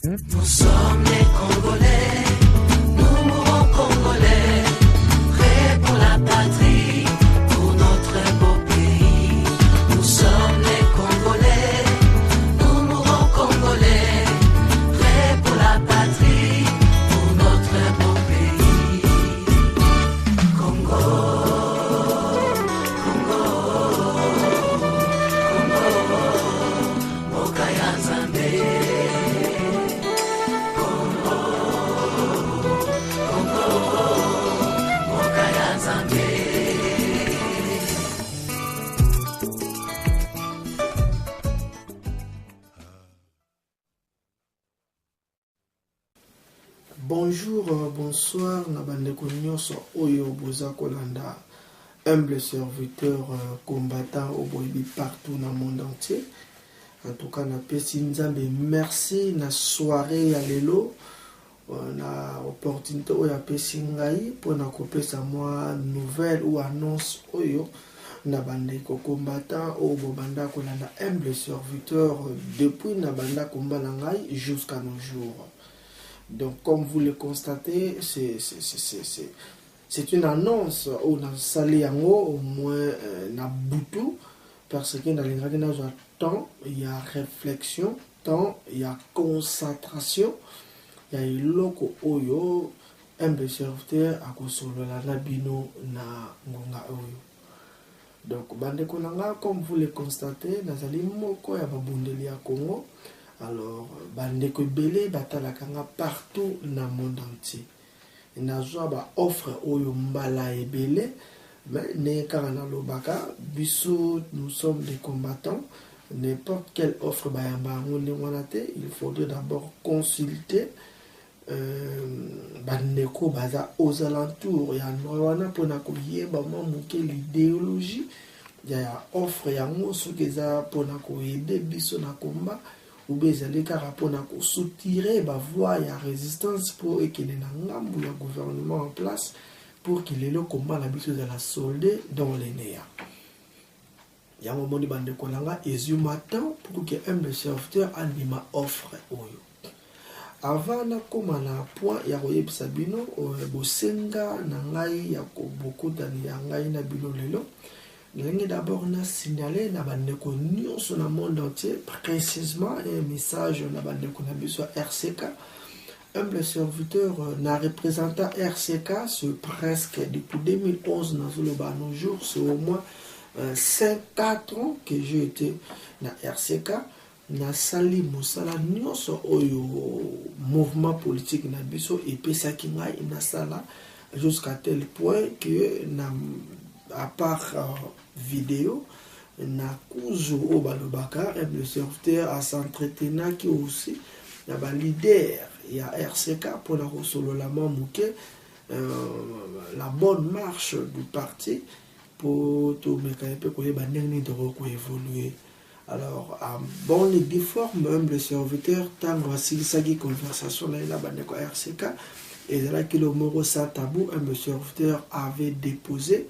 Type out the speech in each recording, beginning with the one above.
Nous sommes les Congolais, nous mourons Congolais, prêts pour la patrie, pour notre beau pays. Nous sommes les Congolais, nous mourons Congolais, prêts pour la patrie, pour notre beau pays. Congo, Congo, Congo, Mokaya Nzambe. Bonjour, bonsoir, Nabandeko Nyonso Oyo Boza Kolanda, humble serviteur combattant au Boibi partout dans le monde entier. En tout cas, na pesi Nzambe merci na soirée ya lelo na opportunité oyo pesi ngai pour na kopesa moi nouvelle ou annonce oyo na bandeko combattant au bobanda kolanda humble serviteur depuis na banda komba na ngai jusqu'à nos jours. Donc, comme vous le constatez, c'est une annonce où on a salé au moins na boutou parce que dans les temps il y a réflexion, temps il y a concentration, il y a une loco oyo un serviteur à consolo la nabino na ngonga oyo. Donc, bande konanga comme vous le constatez, nazali moko ya babundeli ya Congo. Alors, bandeko belé batalakanga partout dans le monde entier. Nazwa ba offre oyo mbala ebele, mais ne karana lobaka, biso nous sommes des combattants. N'importe quelle offre bayamba ngone wanate, il faudrait d'abord consulter bandeko baza aux alentours ya nwana pona koyeba mamuke l'idéologie ya offre yango sokeza pona koyede biso na komba. Ou bien les carapona pour soutirer la voie et la résistance pour qu'il y ait un gouvernement en place pour qu'il ait le combat l'habitude de la solder dans les néas. Il y a un moment de bande kolanga et je m'attends pour que un serviteur anima offre oyo. Avant na koma na point ya koyeb sabino bosenga na ngai ya ko beaucoup d'années ya ngai na bino lelo. D'abord, on a signalé dans le monde entier, précisément un message sur RCK. Humble serviteur n'a représenté RCK sur presque depuis 2011 dans nos jours, c'est au moins 5-4 ans que j'ai été dans RCK. Na sali mosala nyonso oyo mouvement politique na biso et pesaki ngai na sala jusqu'à tel point que na à part vidéo na kuzu au balobaka le serviteur à s'entretenir qui aussi na ba leader ya RCK pour la solo la mamouke la bonne marche du parti pour tout mécanisme pour les bandini de évoluer. Alors à bon les déforme même le serviteur tant voici ça qui conversation là la bande RCK et là que le moro sans tabou un serviteur avait déposé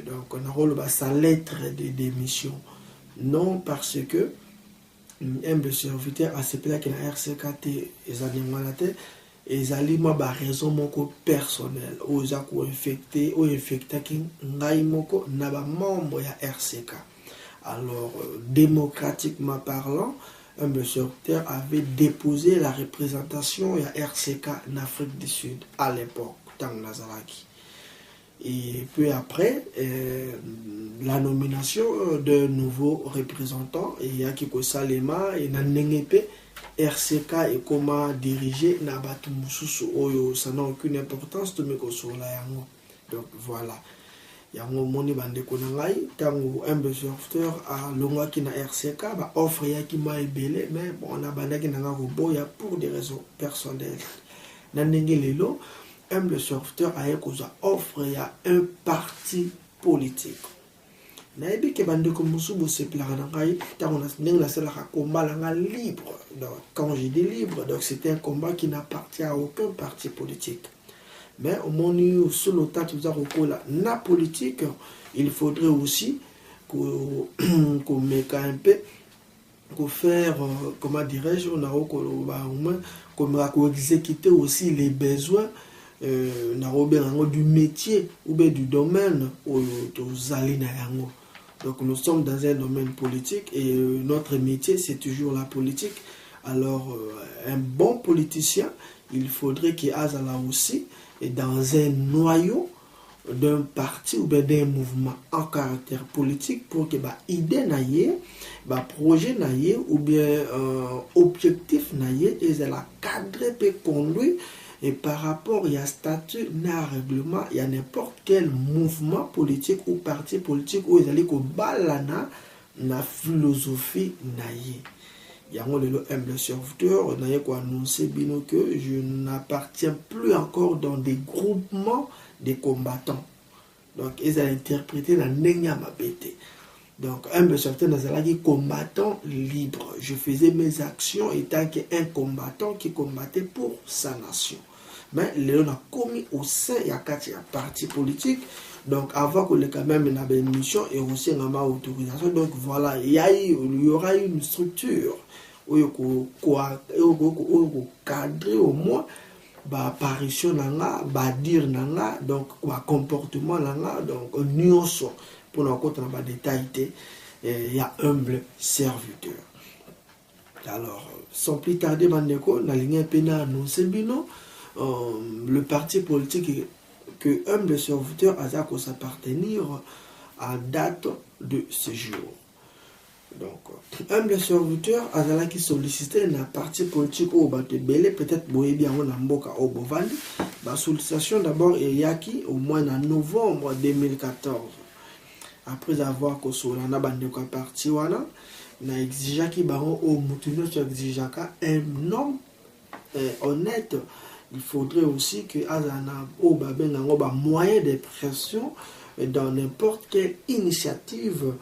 donc on a sa lettre de démission non parce que un serviteur a ce plat que la RCKT les animaux et alima ba raison moko personnel aux ako infecté ou infecté qui ngai moko na ba membre ya RCK. Alors démocratiquement parlant un serviteur avait déposé la représentation à RCK en Afrique du Sud à l'époque tant Nazaraki. Et puis après, la nomination de nouveaux représentants, il y a Kiko Salema et Nanengepe, RCK et comment diriger Nabatu Mususu Oyo, ça n'a aucune importance de me sur la yango. Donc voilà. Yango moni bande konangai, tango un serviteur à l'ongwa qui na RCK, ba offre ya ki ma ebele, mais bon, on a bandaki nanga roboya pour des raisons personnelles. Nanenge lelo, le serviteur a offre à un parti politique. Naibi ke bande ko musubu se plana ngai tango na sala combat la libre. Donc quand je dis libre, donc c'était un combat qui n'appartient à aucun parti politique. Mais au moment sur le tas tout ça la politique, il faudrait aussi qu'on mette un peu faire, comment dirais-je, on a au moins comme exécuter aussi les besoins du métier ou bien du domaine où donc nous sommes dans un domaine politique et notre métier c'est toujours la politique. Alors un bon politicien, il faudrait qu'il ait là aussi et dans un noyau d'un parti ou bien d'un mouvement en caractère politique pour que idée naïe, projet naïe ou bien objectif naïe et la cadre peut conduire. Et par rapport à statut, à règlement, il y a n'importe quel mouvement politique ou parti politique où ils allaient balana na philosophie naïe. Il y a le humble serviteur, naïe quoi annoncer que je n'appartiens plus encore dans des groupements de combattants. Donc ils ont interprété la nenya mabete. Donc humble serviteur nazalaki combattant libre. Je faisais mes actions étant qu'un combattant qui combattait pour sa nation. Mais Léon a commis au sein de la parti politique. Donc avant que le quand même ait une mission et aussi une autorisation. Donc voilà, il y aura une structure où il faut cadrer au moins apparition nanga, dire nanga, donc comportement nanga, donc nuance pour nous compter dans détail. Il y a humble serviteur. Alors sans plus tarder, Mandeko, la ligne pénale annoncé bino. Le parti politique que humble serviteur a s'appartenir à date de ce jour. Donc, humble serviteur a qui sollicitait un parti politique au Batebele, peut-être bien on a mboka au Bovandi. La sollicitation d'abord est yaki au mois de novembre 2014. Après avoir que Solana Bandeko parti wana, na exigaki baron au mutuno sur exigaka un homme honnête. Il faudrait aussi que Azana moyen de pression dans n'importe quelle initiative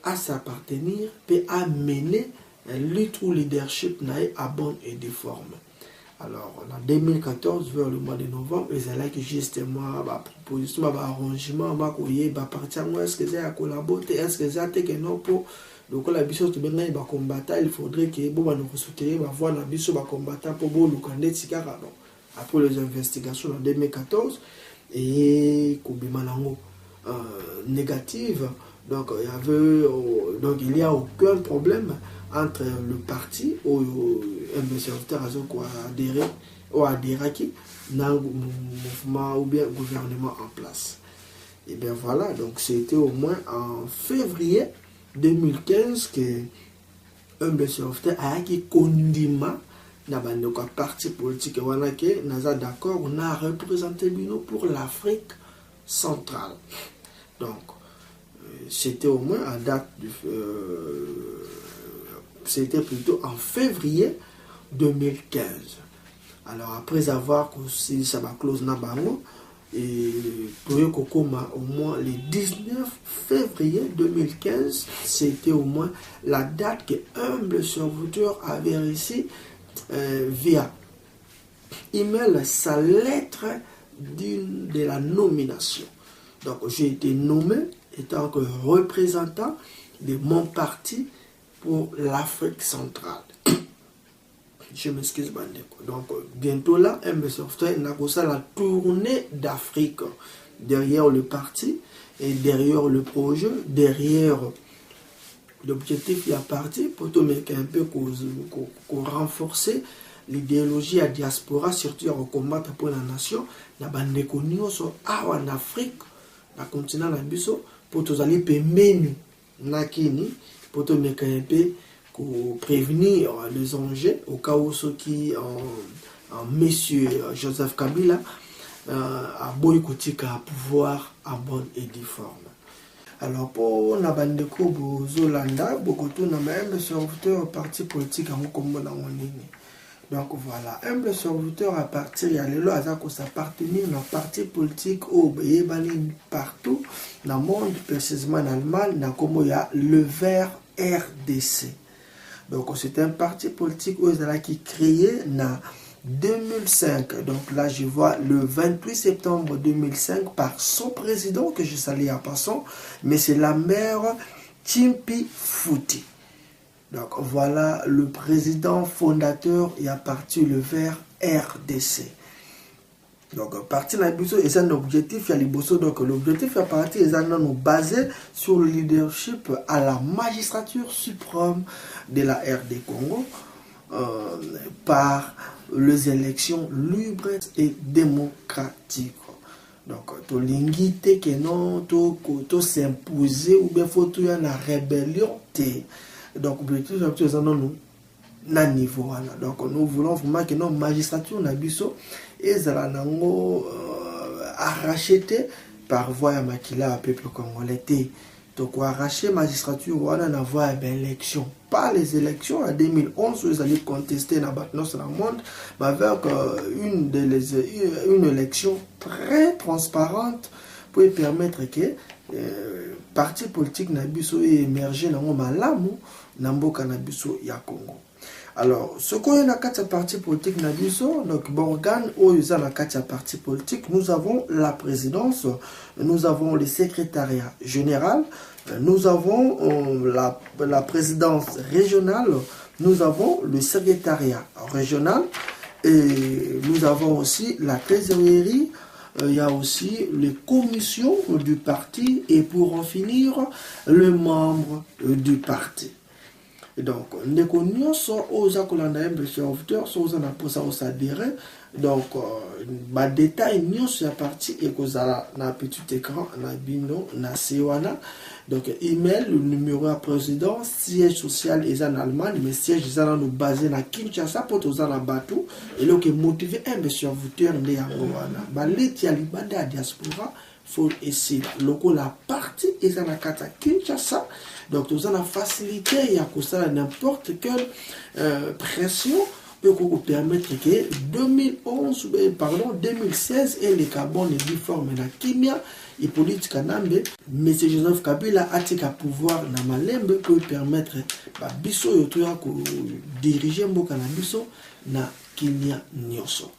à s'appartenir peut amener un lutte ou leadership à bonne et de forme. Alors en 2014 vers le mois de novembre ils allaient que justement proposition arrangement partir est-ce que c'est à collaborer est-ce que c'est que non pour donc la biso to benga ba combattant il faudrait que bon nous soutenir va voir la biso ba combattant pour bon lukande tikaka non après les investigations en 2014 et Kubimanango négative donc il y a aucun problème entre le parti ou un serviteur adhéré ou adhéré dans le mouvement ou bien gouvernement en place. Et bien voilà, donc c'était au moins en février 2015 que un serviteur a qui condiment na bandoka parti politique wana ke naza d'accord on a représenté bino pour l'Afrique centrale. Donc c'était au moins à date du c'était plutôt en février 2015. Alors après avoir conçu sa clause na bango et pour Kokoma au moins le 19 février 2015, c'était au moins la date que humble serviteur avait reçu via email sa lettre de la nomination. Donc j'ai été nommé étant que représentant de mon parti pour l'Afrique centrale. Je m'excuse, Bandeko. Donc, bientôt là, MB Software n'a pas la tournée d'Afrique derrière le parti et derrière le projet, derrière l'objectif de la partie, pour tout mettre un peu renforcer l'idéologie à diaspora, surtout à combattre pour la nation. La Bandeko Nyonso en Afrique, la continent la biso, pour tous aller pemenu nakini, pour tout mettre un peu pour prévenir les enjeux au cas où ceux qui en monsieur Joseph Kabila a boycotté à pouvoir en bonne et due forme. Alors pour la bande de Zolanda, beaucoup de même serviteur parti politique à Mokombo dans mon ligne. Donc voilà, humble serviteur à partir il y a les lois à s'appartenir dans parti politique au Bébaline partout dans le monde, précisément en Allemagne, dans comme il y a le vert RDC. Donc c'est un parti politique qui est créé en 2005. Donc là je vois le 28 septembre 2005 par son président que je salue en passant. Mais c'est la mère Chimpi Fouti. Donc voilà le président fondateur et à partir le vers RDC. Donc parti na biso et c'est un objectif ya liboso, donc l'objectif à partir est nous basé sur le leadership à la magistrature suprême de la RD Congo par les élections libres et démocratiques. Donc to lingite que non to s'imposer ou bien faut tout y la rébellion té. Donc l'objectif c'est nous na niveau là. Donc nous voulons vraiment que nos magistrature na biso et zalanango arraché par voie makila peuple congolais. Donc arracher magistrature wana na voie d'élection, pas les élections en 2011 où ils allaient contester na batnos dans le monde, mais avec une élection très transparente pour permettre que parti politique na biso émerger na malamu na mboka na biso ya Congo. Alors, ce qu'on a dans le parti politique, donc, organe où il y a dans le parti politique, nous avons la présidence, nous avons le secrétariat général, nous avons la présidence régionale, nous avons le secrétariat régional, et nous avons aussi la trésorerie, il y a aussi les commissions du parti, et pour en finir, le membre du parti. Et donc, nous connaissons aux accolades de serviteurs, aux adhérents. Donc, les détails nous sont partis et que ça na petit écran, na bino, na sewana. Donc, email, le numéro à président, siège social est en Allemagne, mais siège est en nous basé na Kinshasa pour tous en bateau. Et donc, motiver un serviteur né à Gowana. Baleti à l'ibanda à diaspora, faut essayer. La partie est en Kinshasa. Donc, nous avons la facilité à n'importe quelle pression pour permettre que 2016 et les carbone et biforme la kimia et politique kanambe, M. Joseph Kabila a été à pouvoir na malembe pour permettre biso yotoya ko diriger mboka na biso na kimia nyoso.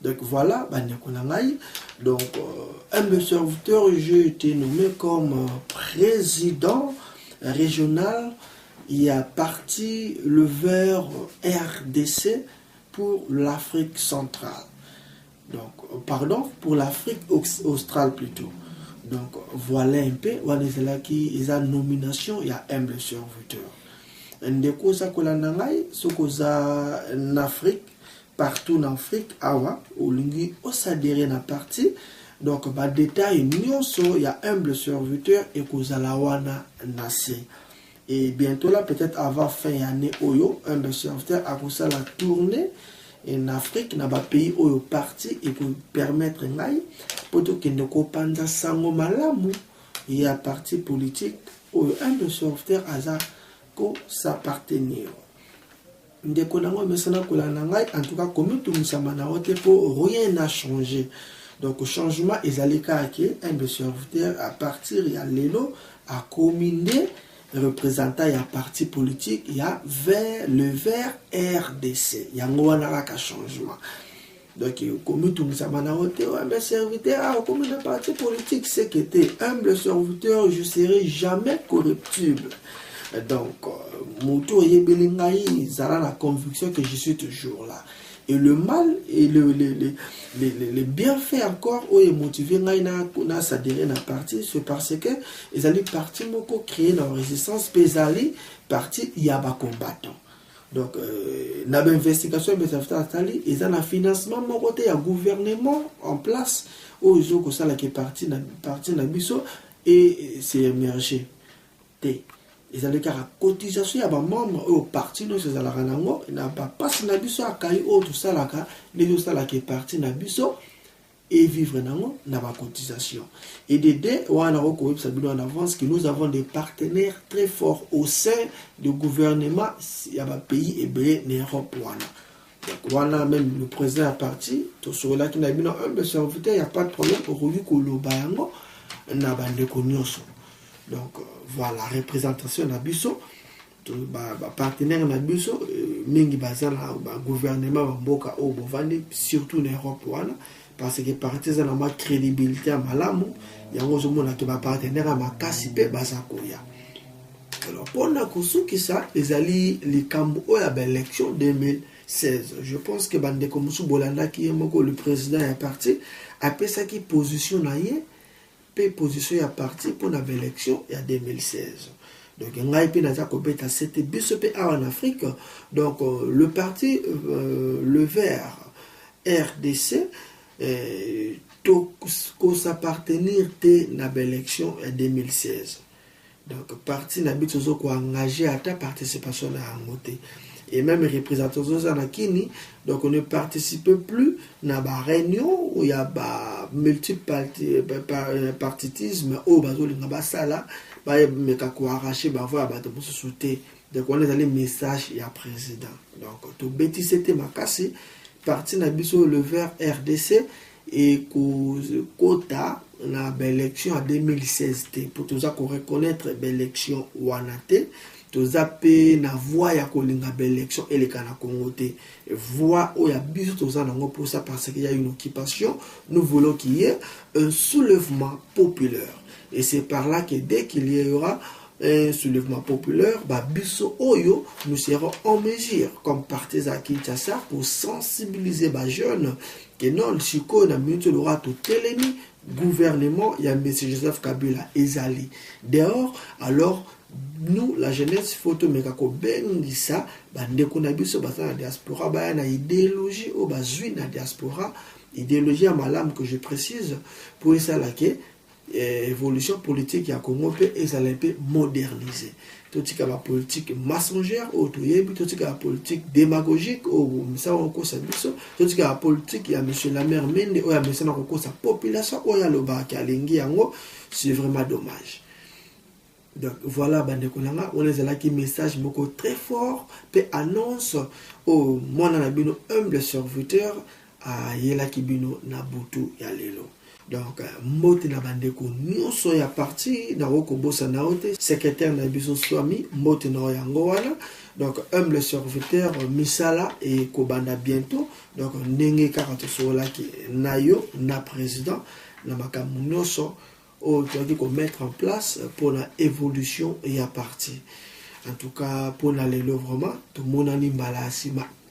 Donc voilà, donc un serviteur, j'ai été nommé comme président régional. Il y a parti le vers RDC pour l'Afrique centrale. Donc, pardon, pour l'Afrique australe plutôt. Donc, voilà un peu, on est là qui est en nomination, il y a un serviteur. Ndeko sa kolanangai, ce qu'on a en Afrique, partout en Afrique, awa, ou lingi, on s'adhère na parti. Donc, bah, détail, il y a un serviteur et qu'on a la wana nase. Et bientôt là, peut-être avant fin d'année, Oyo, un serviteur a commencé la tournée en Afrique, dans les pays où il parti et pour permettre pour que nous comprenions sango malamu, il y a parti politique où un serviteur a s'appartenir. En tout cas, rien n'a changé. Donc, le changement est allé un serviteur à partir de l'élo à combiné représentant un parti politique, il y a le vert RDC. Il y a un changement. Donc, comme tout le monde un serviteur, comme un parti politique, c'est que tu es humble serviteur, je ne serai jamais corruptible. Donc, Moutou et Belingaï, ça la conviction que je suis toujours là. Et le mal et le bienfait encore où est motivé à s'adhérer à la partie, c'est parce que ils allaient partir pour créer une résistance, puis ils allaient partir, il y a des combattants. Donc, dans l'investigation, ils ont un financement, il y a un gouvernement en place où ils ont parti dans biso et c'est émergé. Ils allaient faire la cotisation à membres au parti nous ces alarango n'a pas passé na biso à caille au tout ça là les autres là qui est parti na biso et vivre nango na ba cotisation et des on a recouvert ça en avance que nous avons des partenaires très forts au sein du gouvernement il y a un pays et l'Europe donc on a même le président parti tout sur là qui n'a bien un serviteur il y a pas de problème pour lui ko lo bayango na bande konyoso. Donc voilà, représentation na biso, partenaire na biso, mingi bazala gouvernement mboka o bovandi surtout l'Europe wana parce que partis na ma crédibilité malamu yango zo mona ke ba partenaire makasi pe bazakoya. Alors, pendant que ça, les alliés, les Cambo, à l'élection 2016, je pense que Bande Komusu Bolanda, qui est le président est parti, après ça, qui positionne position à parti pour l'élection en 2016. Donc, c'était BCP en Afrique. Donc, le parti, le vert RDC, qu'on s'appartenir à l'élection en 2016. Donc, parti n'a pas engagé à ta participation à Angoté. Et même les représentants de Kini, donc on ne participe plus à la réunion où il y a multipartitisme au bazoli ngabasala ba mekako arraché ba voir ba to souté. Donc on est allé message ya président. Donc to beti c'était makasi parti na biso le vert RDC et quota na élection en 2016 pour tout ça qu'on reconnaître l'élection wanate. Tozape na voix ya kolinga l'élection et les kana Congoté voix où il y a biso toza nango pour ça parce qu'il y a une occupation. Nous voulons qu'il y ait un soulèvement populaire et c'est par là que dès qu'il y aura un soulèvement populaire biso oyo nous serons en mesure comme partis à Kinshasa pour sensibiliser les jeunes que non le chiko na minute l'aura tout télémi gouvernement il y a M. Joseph Kabila ezali dehors. Alors nous la jeunesse photo mekako bengisa bandeko na biso basa na diaspora ba na idéologie au bazui na diaspora idéologie à malam que je précise pour ça là que évolution politique ya Congo peut et ça peut moderniser tout ce qui est politique mensongère ou tout ce qui est politique démagogique ou ça encore ça biso tout ce qui est politique ya monsieur la maire Mende ou ya monsieur na encore sa population ou ya loba ki alingi yango c'est vraiment dommage. Donc voilà, on est là qui message beaucoup très fort, puis annonce au mon anabino humble serviteur à yela kibino nabutu yalelo. Donc mote na bandeko nyonso ya parti na rokobosa naote secrétaire na biso swami mote na yango wana. Donc humble serviteur misala et kobanda bientôt. Donc ndenge karato sola ki nayo na président na makamu nyonso ou qu'on mettre en place pour la évolution et à partir. En tout cas, pour l'aller vraiment, tout le monde a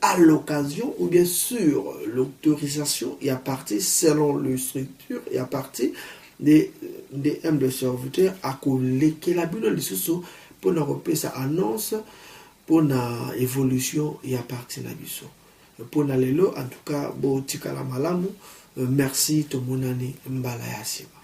à l'occasion ou bien sûr l'autorisation et à partir selon le structure et à partir des humbles serviteurs à coller que la bulle de sous pour nous repérer sa annonce pour la évolution et à partir de la pour l'aller en tout cas, bon tika la malamu, merci tout le monde mbala yasima.